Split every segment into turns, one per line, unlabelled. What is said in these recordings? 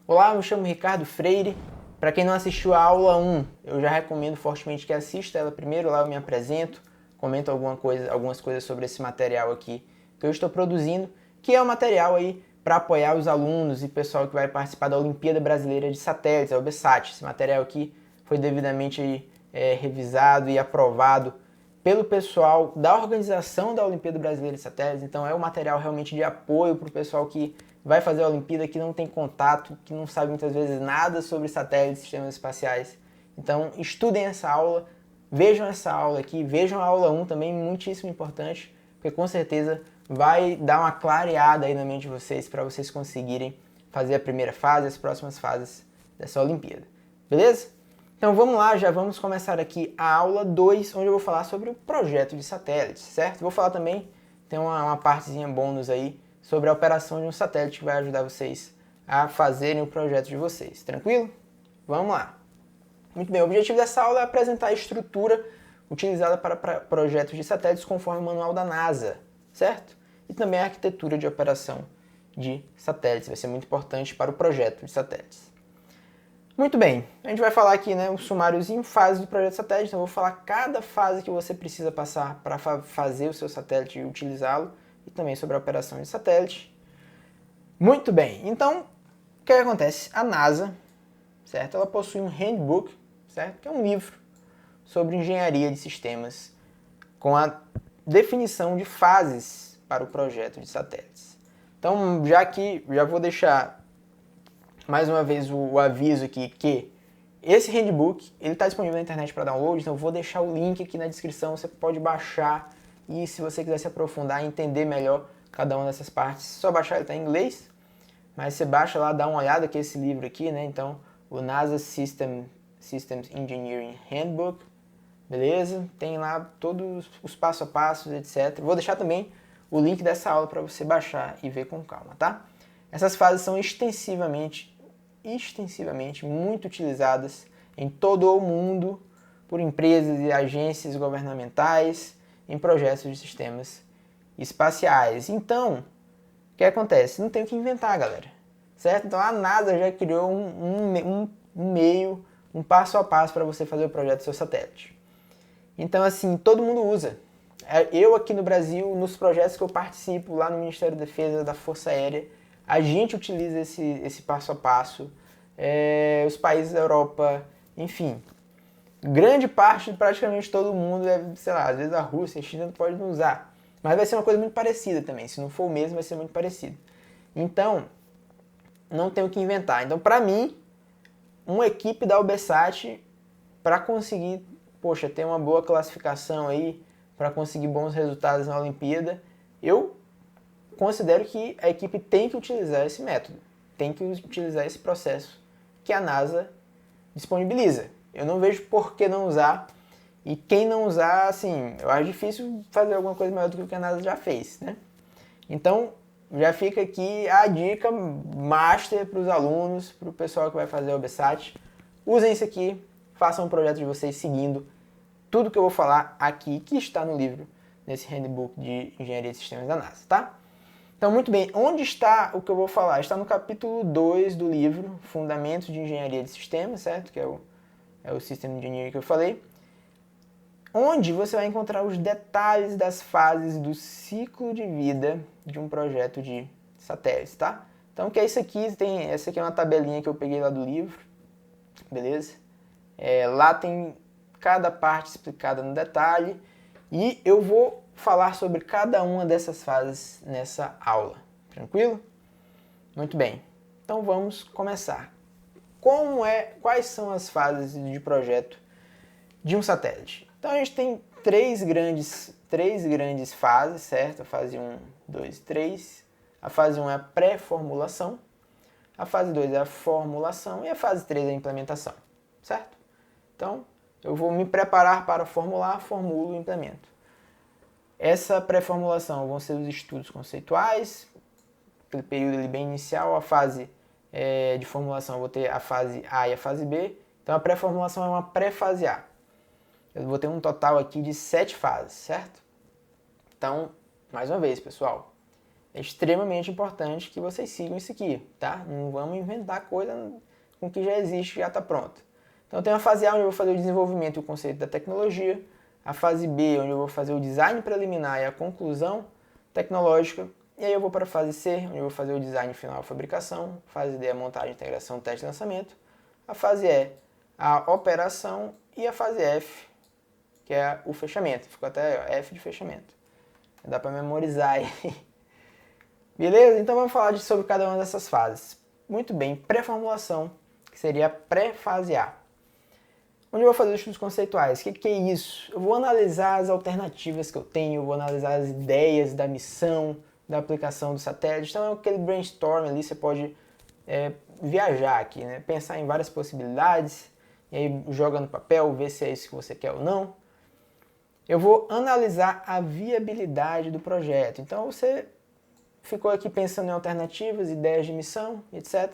Olá, eu me chamo Ricardo Freire. Para quem não assistiu a aula 1, eu já recomendo fortemente que assista ela primeiro. Lá eu me apresento, comento algumas coisas sobre esse material aqui que eu estou produzindo, que é um material aí para apoiar os alunos e pessoal que vai participar da Olimpíada Brasileira de Satélites, a OBSAT. Esse material aqui foi devidamente revisado e aprovado pelo pessoal da organização da Olimpíada Brasileira de Satélites. Então é um material realmente de apoio para o pessoal que vai fazer a Olimpíada, que não tem contato, que não sabe muitas vezes nada sobre satélites e sistemas espaciais. Então estudem essa aula, vejam essa aula aqui, vejam a aula 1 também, muitíssimo importante, porque com certeza vai dar uma clareada aí na mente de vocês para vocês conseguirem fazer a primeira fase, as próximas fases dessa Olimpíada. Beleza? Então vamos lá, já vamos começar aqui a aula 2, onde eu vou falar sobre o projeto de satélites, certo? Vou falar também, tem uma partezinha bônus aí, sobre a operação de um satélite que vai ajudar vocês a fazerem o projeto de vocês, tranquilo? Vamos lá. Muito bem, o objetivo dessa aula é apresentar a estrutura utilizada para projetos de satélites conforme o manual da NASA, certo? E também a arquitetura de operação de satélites, vai ser muito importante para o projeto de satélites. Muito bem, a gente vai falar aqui, né, um sumáriozinho, fase do projeto de satélite, então eu vou falar cada fase que você precisa passar para fazer o seu satélite e utilizá-lo, e também sobre a operação de satélite. Muito bem, então, o que acontece? A NASA, certo? Ela possui um handbook, certo? Que é um livro sobre engenharia de sistemas com a definição de fases para o projeto de satélites. Então, já vou deixar mais uma vez o aviso aqui que esse handbook ele está disponível na internet para download, então eu vou deixar o link aqui na descrição, você pode baixar e se você quiser se aprofundar e entender melhor cada uma dessas partes, só baixar, ele está em inglês, mas você baixa lá, dá uma olhada que esse livro aqui, né? Então, o NASA Systems Engineering Handbook, beleza? Tem lá todos os passo a passo, etc. Vou deixar também o link dessa aula para você baixar e ver com calma, tá? Essas fases são extensivamente muito utilizadas em todo o mundo por empresas e agências governamentais em projetos de sistemas espaciais. Então, o que acontece? Não tem o que inventar, galera. Certo? Então a NASA já criou um meio, um passo a passo para você fazer o projeto do seu satélite. Então, assim, todo mundo usa. Eu aqui no Brasil, nos projetos que eu participo lá no Ministério da Defesa, da Força Aérea, a gente utiliza esse passo a passo. Os países da Europa, enfim, grande parte, praticamente todo mundo, sei lá, às vezes a Rússia, a China pode não usar. Mas vai ser uma coisa muito parecida também. Se não for o mesmo, vai ser muito parecido. Então, não tem o que inventar. Então, para mim, uma equipe da OBSAT, para conseguir, poxa, ter uma boa classificação aí, para conseguir bons resultados na Olimpíada, eu considero que a equipe tem que utilizar esse método, tem que utilizar esse processo que a NASA disponibiliza. Eu não vejo por que não usar, e quem não usar, assim, eu acho difícil fazer alguma coisa maior do que a NASA já fez, né? Então, já fica aqui a dica master para os alunos, para o pessoal que vai fazer o OBSAT. Usem isso aqui, façam um projeto de vocês seguindo tudo que eu vou falar aqui, que está no livro, nesse handbook de Engenharia de Sistemas da NASA, tá? Então, muito bem, onde está o que eu vou falar? Está no capítulo 2 do livro, Fundamentos de Engenharia de Sistemas, certo? Que é o System Engineering que eu falei. Onde você vai encontrar os detalhes das fases do ciclo de vida de um projeto de satélites, tá? Então, o que é isso aqui? Essa aqui é uma tabelinha que eu peguei lá do livro, beleza? Lá tem cada parte explicada no detalhe e eu vou falar sobre cada uma dessas fases nessa aula, tranquilo? Muito bem, então vamos começar. Quais são as fases de projeto de um satélite? Então a gente tem três grandes fases, certo? A fase 1, 2, 3. A fase 1 é a pré-formulação, a fase 2 é a formulação e a fase 3 é a implementação, certo? Então, eu vou me preparar para formular, formulo e implemento. Essa pré-formulação vão ser os estudos conceituais, aquele período ali bem inicial. A fase de formulação eu vou ter a fase A e a fase B. Então a pré-formulação é uma pré-fase A. Eu vou ter um total aqui de 7 fases, certo? Então, mais uma vez, pessoal, é extremamente importante que vocês sigam isso aqui, tá? Não vamos inventar coisa com que já existe, já está pronto. Então tem a fase A, onde eu vou fazer o desenvolvimento e o conceito da tecnologia, a fase B, onde eu vou fazer o design preliminar e a conclusão tecnológica, e aí eu vou para a fase C, onde eu vou fazer o design final e fabricação, a fase D, a montagem, integração, teste e lançamento, a fase E, a operação, e a fase F, que é o fechamento. Ficou até F de fechamento. Dá para memorizar aí. Beleza? Então vamos falar sobre cada uma dessas fases. Muito bem, pré-formulação, que seria a pré-fase A. Onde eu vou fazer os estudos conceituais. O que é isso? Eu vou analisar as alternativas que eu tenho, eu vou analisar as ideias da missão, da aplicação do satélite. Então é aquele brainstorm ali, você pode viajar aqui, né? Pensar em várias possibilidades, e aí joga no papel, ver se é isso que você quer ou não. Eu vou analisar a viabilidade do projeto. Então você ficou aqui pensando em alternativas, ideias de missão, etc.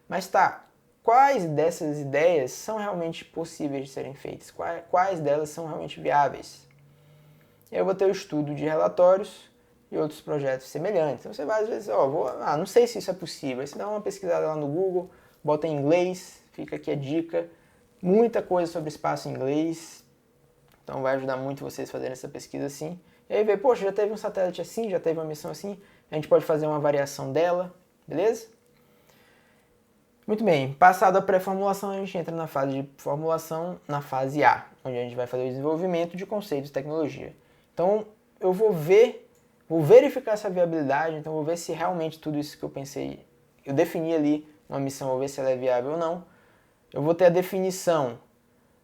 Mas tá, quais dessas ideias são realmente possíveis de serem feitas? Quais delas são realmente viáveis? Eu vou ter o estudo de relatórios e outros projetos semelhantes. Então você vai às vezes, não sei se isso é possível. Aí você dá uma pesquisada lá no Google, bota em inglês, fica aqui a dica. Muita coisa sobre espaço em inglês. Então vai ajudar muito vocês a fazerem essa pesquisa assim. E aí ver, poxa, já teve um satélite assim, já teve uma missão assim. A gente pode fazer uma variação dela, beleza? Muito bem, passado a pré-formulação, a gente entra na fase de formulação, na fase A, onde a gente vai fazer o desenvolvimento de conceitos e tecnologia. Então, eu vou verificar essa viabilidade, então vou ver se realmente tudo isso que eu pensei, eu defini ali uma missão, vou ver se ela é viável ou não. Eu vou ter a definição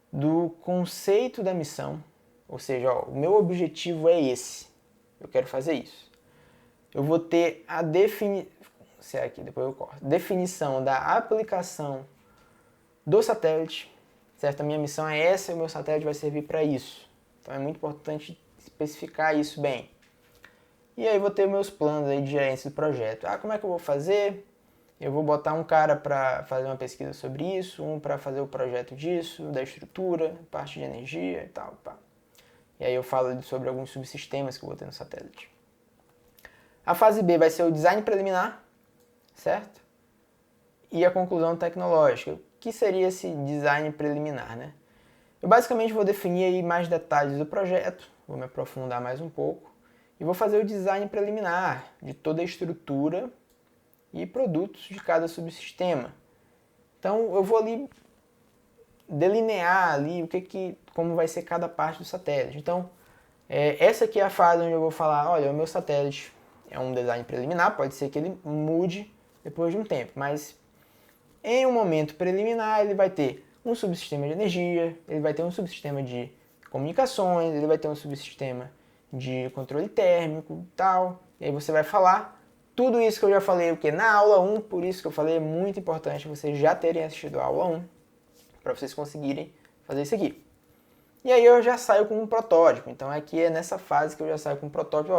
do conceito da missão, ou seja, o meu objetivo é esse, eu quero fazer isso. Eu vou ter a definição da aplicação do satélite, certo? A minha missão é essa e o meu satélite vai servir para isso. Então é muito importante especificar isso bem. E aí vou ter meus planos aí de gerência do projeto. Como é que eu vou fazer? Eu vou botar um cara para fazer uma pesquisa sobre isso, um para fazer o projeto disso, da estrutura, parte de energia e tal. Pá. E aí eu falo sobre alguns subsistemas que eu vou ter no satélite. A fase B vai ser o design preliminar, certo? E a conclusão tecnológica. O que seria esse design preliminar, né? Eu basicamente vou definir aí mais detalhes do projeto, vou me aprofundar mais um pouco, e vou fazer o design preliminar de toda a estrutura e produtos de cada subsistema. Então eu vou ali delinear ali como vai ser cada parte do satélite. Então essa aqui é a fase onde eu vou falar, olha, o meu satélite é um design preliminar, pode ser que ele mude depois de um tempo, mas em um momento preliminar ele vai ter um subsistema de energia, ele vai ter um subsistema de comunicações, ele vai ter um subsistema de controle térmico e tal, e aí você vai falar tudo isso que eu já falei na aula 1, por isso que eu falei, é muito importante vocês já terem assistido a aula 1, para vocês conseguirem fazer isso aqui. E aí eu já saio com um protótipo, então aqui é nessa fase que eu já saio com um protótipo,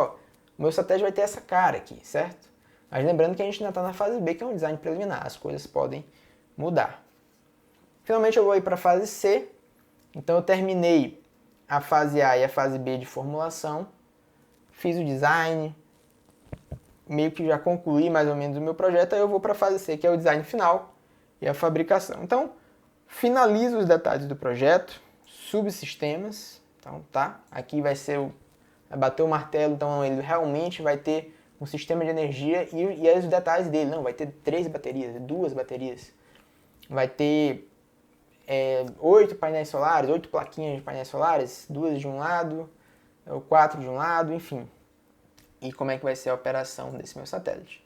o meu satélite vai ter essa cara aqui, certo? Mas lembrando que a gente ainda está na fase B, que é um design preliminar, as coisas podem mudar. Finalmente eu vou ir para a fase C, então eu terminei a fase A e a fase B de formulação, fiz o design, meio que já concluí mais ou menos o meu projeto, aí eu vou para a fase C, que é o design final e a fabricação. Então, finalizo os detalhes do projeto, subsistemas, então tá, aqui vai bater o martelo, então ele realmente vai ter um sistema de energia e os detalhes dele, não, vai ter 3 baterias, 2 baterias, vai ter 8 painéis solares, 8 plaquinhas de painéis solares, 2 de um lado, 4 de um lado, enfim. E como é que vai ser a operação desse meu satélite.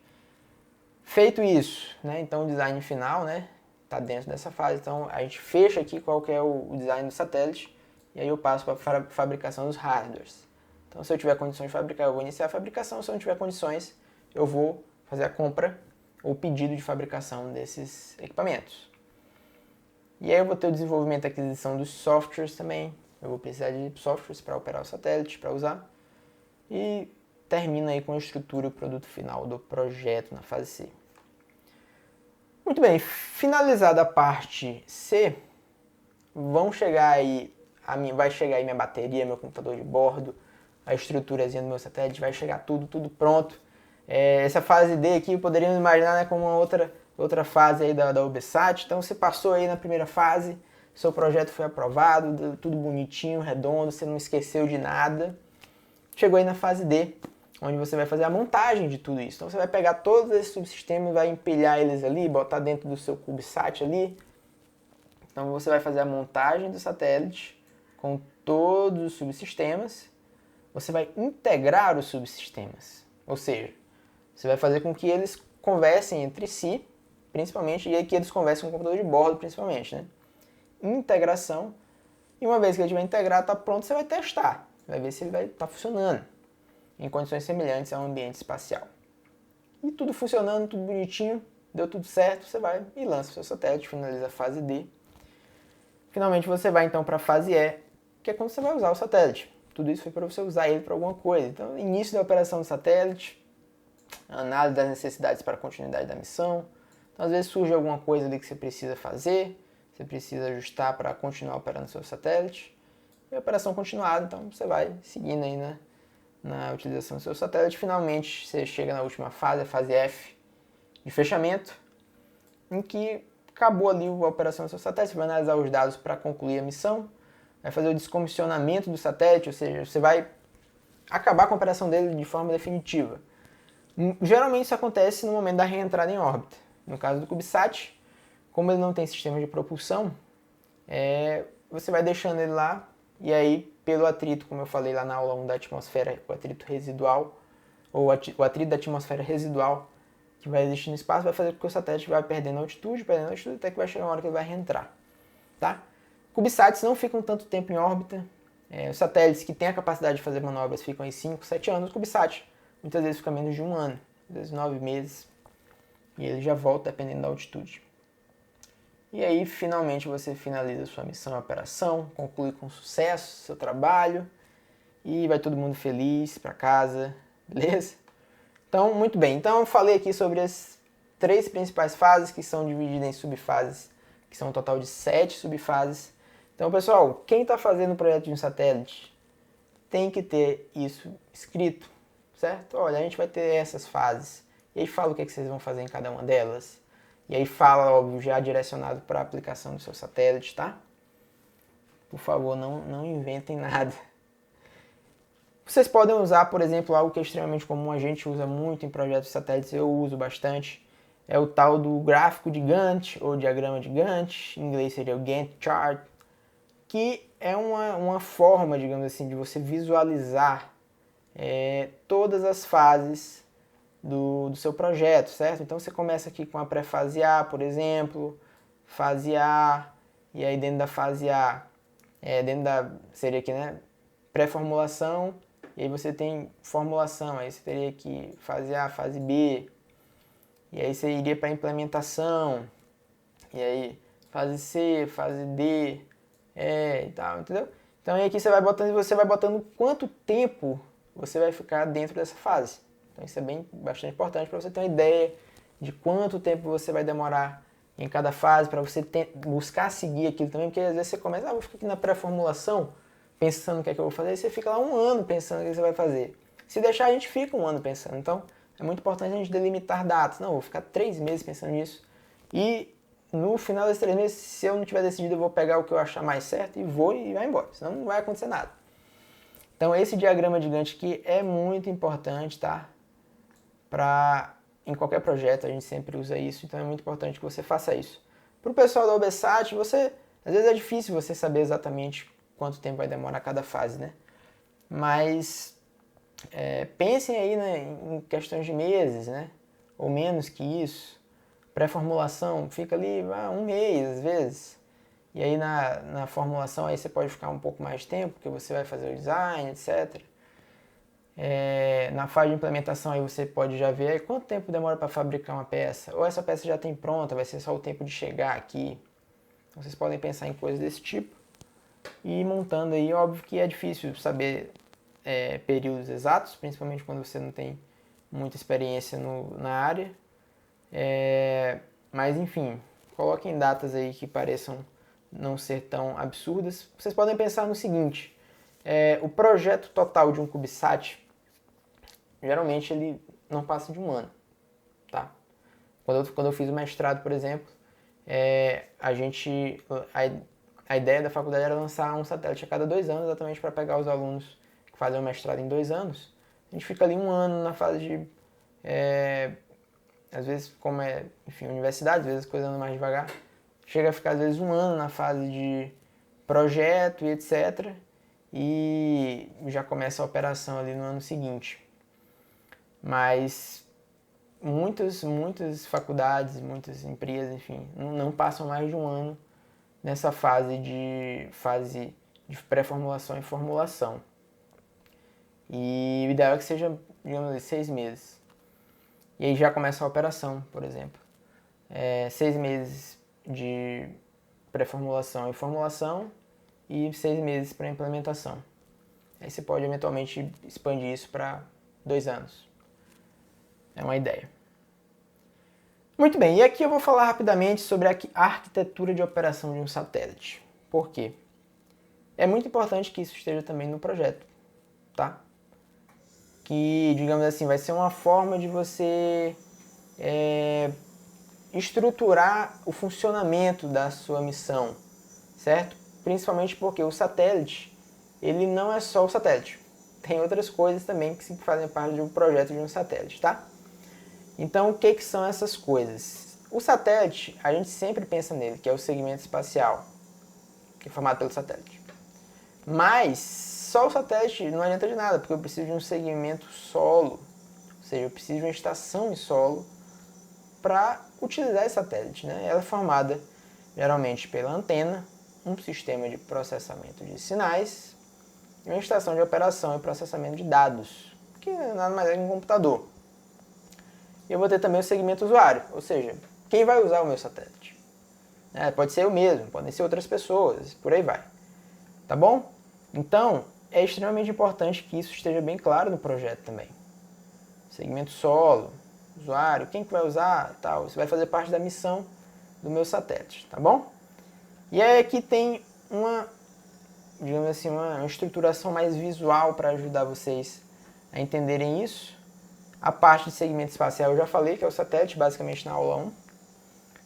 Feito isso, né, então o design final, né, está dentro dessa fase, então a gente fecha aqui qual que é o design do satélite, e aí eu passo para a fabricação dos hardwares. Então se eu tiver condições de fabricar, eu vou iniciar a fabricação, se eu não tiver condições, eu vou fazer a compra ou pedido de fabricação desses equipamentos. E aí eu vou ter o desenvolvimento e aquisição dos softwares também. Eu vou precisar de softwares para operar o satélite, para usar. E termina aí com a estrutura e o produto final do projeto na fase C. Muito bem, finalizada a parte C, vai chegar aí minha bateria, meu computador de bordo, a estruturazinha do meu satélite, vai chegar tudo pronto. Essa fase D aqui poderíamos imaginar, né, como uma outra fase aí da UBSAT. Então você passou aí na primeira fase, seu projeto foi aprovado, tudo bonitinho, redondo, você não esqueceu de nada. Chegou aí na fase D, onde você vai fazer a montagem de tudo isso. Então você vai pegar todos esses subsistemas, vai empilhar eles ali, botar dentro do seu CubeSat ali. Então você vai fazer a montagem do satélite com todos os subsistemas. Você vai integrar os subsistemas, ou seja, você vai fazer com que eles conversem entre si, principalmente, e aí que eles conversem com o computador de bordo, principalmente, né? Integração. E uma vez que ele estiver integrado, está pronto, você vai testar. Vai ver se ele vai estar funcionando em condições semelhantes ao ambiente espacial. E tudo funcionando, tudo bonitinho, deu tudo certo, você vai e lança o seu satélite, finaliza a fase D. Finalmente você vai então para a fase E, que é quando você vai usar o satélite. Tudo isso foi para você usar ele para alguma coisa. Então, início da operação do satélite, análise das necessidades para a continuidade da missão. Então, às vezes surge alguma coisa ali que você precisa fazer, você precisa ajustar para continuar operando seu satélite. E a operação continuada, então você vai seguindo aí na utilização do seu satélite. Finalmente, você chega na última fase, a fase F, de fechamento, em que acabou ali a operação do seu satélite, você vai analisar os dados para concluir a missão, vai fazer o descomissionamento do satélite, ou seja, você vai acabar com a operação dele de forma definitiva. Geralmente isso acontece no momento da reentrada em órbita. No caso do CubeSat, como ele não tem sistema de propulsão, você vai deixando ele lá, e aí pelo atrito, como eu falei lá na aula 1 da atmosfera, o atrito residual, ou o atrito da atmosfera residual, que vai existir no espaço, vai fazer com que o satélite vai perdendo altitude, até que vai chegar uma hora que ele vai reentrar. Tá? CubeSats não ficam tanto tempo em órbita. Os satélites que têm a capacidade de fazer manobras ficam aí 5, 7 anos. O CubeSat muitas vezes fica menos de 1 ano, às vezes 9 meses. E ele já volta dependendo da altitude. E aí, finalmente, você finaliza sua missão e operação, conclui com sucesso seu trabalho e vai todo mundo feliz para casa, beleza? Então, muito bem. Então, eu falei aqui sobre as 3 principais fases que são divididas em subfases, que são um total de 7 subfases. Então, pessoal, quem está fazendo o projeto de um satélite tem que ter isso escrito, certo? Olha, a gente vai ter essas fases. E aí fala o que vocês vão fazer em cada uma delas. E aí fala, óbvio, já direcionado para a aplicação do seu satélite, tá? Por favor, não inventem nada. Vocês podem usar, por exemplo, algo que é extremamente comum, a gente usa muito em projetos de satélites, eu uso bastante. É o tal do gráfico de Gantt, ou diagrama de Gantt, em inglês seria o Gantt chart, que é uma forma, digamos assim, de você visualizar todas as fases do seu projeto, certo? Então você começa aqui com a pré-fase A, por exemplo, fase A, e aí dentro da fase A, seria aqui, né, pré-formulação, e aí você tem formulação, aí você teria aqui fase A, fase B, e aí você iria para implementação, e aí fase C, fase D, e tal, entendeu? Então aí aqui você vai botando quanto tempo você vai ficar dentro dessa fase. Então isso é bastante importante para você ter uma ideia de quanto tempo você vai demorar em cada fase, para você buscar seguir aquilo também, porque às vezes você começa, vou ficar aqui na pré-formulação, pensando o que é que eu vou fazer, e você fica lá 1 ano pensando o que você vai fazer. Se deixar, a gente fica 1 ano pensando. Então é muito importante a gente delimitar datas. Não, vou ficar 3 meses pensando nisso. E no final desses 3 meses, se eu não tiver decidido, eu vou pegar o que eu achar mais certo e vou e vai embora. Senão não vai acontecer nada. Então esse diagrama de Gantt aqui é muito importante, tá? Em qualquer projeto a gente sempre usa isso, então é muito importante que você faça isso. Para o pessoal da UBSAT, às vezes é difícil você saber exatamente quanto tempo vai demorar cada fase, né? Mas pensem aí, né, em questões de meses, né? Ou menos que isso. Pré-formulação fica ali 1 mês, às vezes. E aí na formulação aí você pode ficar um pouco mais de tempo, porque você vai fazer o design, etc. Na fase de implementação aí você pode já ver quanto tempo demora para fabricar uma peça. Ou essa peça já tem pronta, vai ser só o tempo de chegar aqui. Então, vocês podem pensar em coisas desse tipo. E ir montando aí, óbvio que é difícil saber períodos exatos, principalmente quando você não tem muita experiência na área. Mas enfim, coloquem datas aí que pareçam não ser tão absurdas. Vocês podem pensar no seguinte, o projeto total de um CubeSat, geralmente ele não passa de um ano, tá? Quando eu fiz o mestrado, por exemplo, a ideia da faculdade era lançar um satélite a cada 2 anos, exatamente para pegar os alunos que fazem o mestrado em 2 anos. A gente fica ali um ano na fase de, às vezes, como enfim, universidade, às vezes coisa anda mais devagar, chega a ficar às vezes um ano na fase de projeto e etc. E já começa a operação ali no ano seguinte. Mas muitas faculdades, muitas empresas, enfim, não passam mais de um ano nessa fase de pré-formulação e formulação. E o ideal é que seja, digamos, 6 meses. E aí já começa a operação, por exemplo. 6 meses de pré-formulação e formulação e 6 meses para implementação. Aí você pode eventualmente expandir isso para 2 anos. É uma ideia. Muito bem, e aqui eu vou falar rapidamente sobre a arquitetura de operação de um satélite. Por quê? É muito importante que isso esteja também no projeto, tá? Que, digamos assim, vai ser uma forma de você estruturar o funcionamento da sua missão, certo? Principalmente porque o satélite, ele não é só o satélite. Tem outras coisas também que fazem parte de um projeto de um satélite, tá? Então, o que são essas coisas? O satélite, a gente sempre pensa nele, que é o segmento espacial, que é formado pelo satélite. Mas só o satélite não adianta de nada, porque eu preciso de um segmento solo, ou seja, eu preciso de uma estação em solo para utilizar esse satélite, né? Ela é formada geralmente pela antena, um sistema de processamento de sinais e uma estação de operação e processamento de dados, que nada mais é que um computador. E eu vou ter também o segmento usuário, ou seja, quem vai usar o meu satélite? Pode ser eu mesmo, podem ser outras pessoas, por aí vai. Tá bom? Então, é extremamente importante que isso esteja bem claro no projeto também. Segmento solo, usuário, quem que vai usar, tal. Isso vai fazer parte da missão do meu satélite, tá bom? E aí aqui tem digamos assim, uma estruturação mais visual para ajudar vocês a entenderem isso. A parte de segmento espacial eu já falei, que é o satélite, basicamente na aula 1.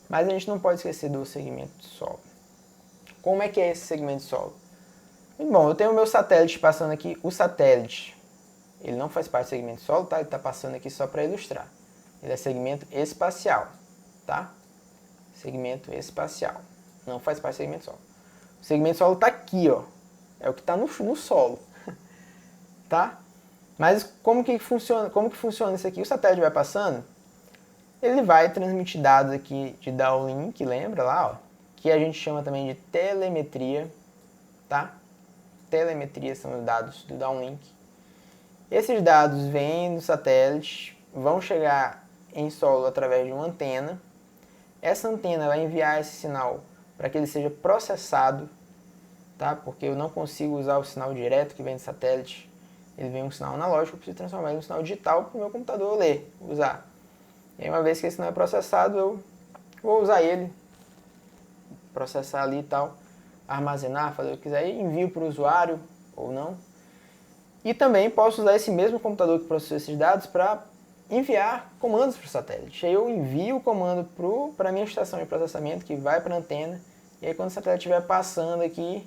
Mas a gente não pode esquecer do segmento solo. Como é que é esse segmento solo? Bom, eu tenho o meu satélite passando aqui. O satélite, ele não faz parte do segmento solo, tá? Ele está passando aqui só para ilustrar. Ele é segmento espacial, tá? Segmento espacial. Não faz parte do segmento solo. O segmento solo está aqui, ó. É o que está no solo, tá? Mas como que funciona isso aqui? O satélite vai passando, ele vai transmitir dados aqui de downlink, lembra lá, ó, que a gente chama também de telemetria, tá? Telemetria são os dados do downlink. Esses dados vêm do satélite, vão chegar em solo através de uma antena. Essa antena vai enviar esse sinal para que ele seja processado, tá? Porque eu não consigo usar o sinal direto que vem do satélite. Ele vem um sinal analógico, eu preciso transformar ele em um sinal digital para o meu computador ler, usar. E aí, uma vez que esse sinal é processado, eu vou usar ele, processar ali e tal, armazenar, fazer o que quiser, e envio para o usuário ou não. E também posso usar esse mesmo computador que processou esses dados para enviar comandos para o satélite. Aí eu envio o comando para a minha estação de processamento, que vai para a antena, e aí quando o satélite estiver passando aqui,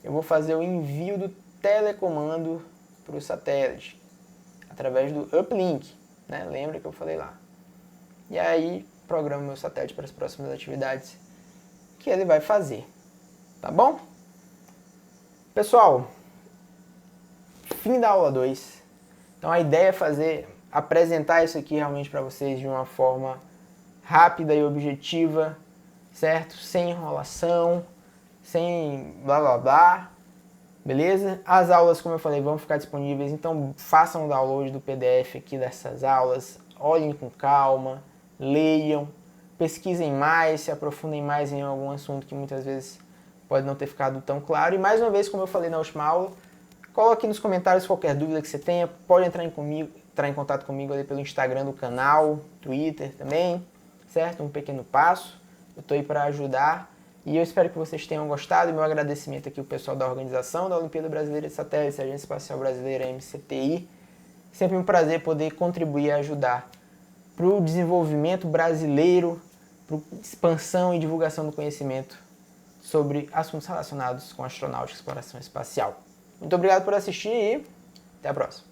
eu vou fazer o envio do telecomando para o satélite, através do uplink, né? Lembra que eu falei lá. E aí, programo meu satélite para as próximas atividades que ele vai fazer. Tá bom? Pessoal, fim da aula 2. Então a ideia é apresentar isso aqui realmente para vocês de uma forma rápida e objetiva, certo? Sem enrolação, sem blá blá blá. Beleza? As aulas, como eu falei, vão ficar disponíveis, então façam o download do PDF aqui dessas aulas, olhem com calma, leiam, pesquisem mais, se aprofundem mais em algum assunto que muitas vezes pode não ter ficado tão claro. E mais uma vez, como eu falei na última aula, coloque nos comentários qualquer dúvida que você tenha, pode entrar em contato comigo ali pelo Instagram do canal, Twitter também, certo? Um pequeno passo, eu estou aí para ajudar. E eu espero que vocês tenham gostado. Meu agradecimento aqui ao pessoal da organização da Olimpíada Brasileira de Satélites, Agência Espacial Brasileira, MCTI, Sempre um prazer poder contribuir e ajudar para o desenvolvimento brasileiro, para a expansão e divulgação do conhecimento sobre assuntos relacionados com astronáutica e exploração espacial. Muito obrigado por assistir e até a próxima.